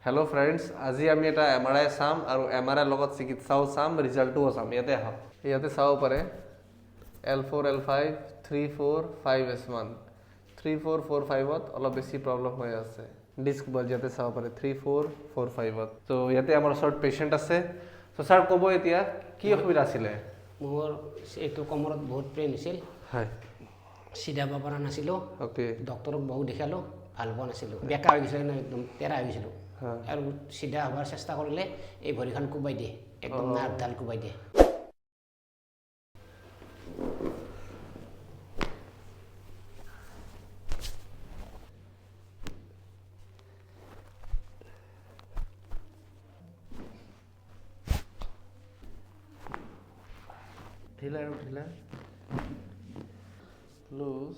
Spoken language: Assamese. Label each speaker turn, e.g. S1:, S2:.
S1: हेलो फ्रेंड्स, আজি আমি এটা এমআৰআই চাম আৰু এমআৰআই লগত চিকিৎসাও চাম, ৰিজাল্টটোও চাম। ইয়াতে আহক, ইয়াতে চাব পাৰে L4 L5 3 4 5 S1 3 4 4 5ত অলপ বেছি প্ৰব্লেম হৈ আছে। ডিস্ক বল ইয়াতে চাব পাৰে 3 4 4 5ত। তো ইয়াতে আমাৰ ওচৰত পেশেন্ট আছে। তো স্যাৰ ক'ব এতিয়া কি অসুবিধা আছিলে?
S2: মোৰ এইটো কমৰত বহুত পেইন হৈছিল।
S1: হয়,
S2: চিধা পাব পৰা নাছিলোঁ।
S1: ওকে,
S2: ডক্টৰক বহু দেখালোঁ, ভাল পোৱা নাছিলোঁ। বেকা হৈ গৈছিলোঁ, একদম তেৰা হৈ গৈছিলোঁ। আৰু চিধা হোৱাৰ চেষ্টা কৰিলে এই ভৰিখন কোবাই দিয়ে, একদম নাৰ্ভডাল কোবাই দিয়ে।
S1: ঢিলা আৰু ঢিলা, লুজ।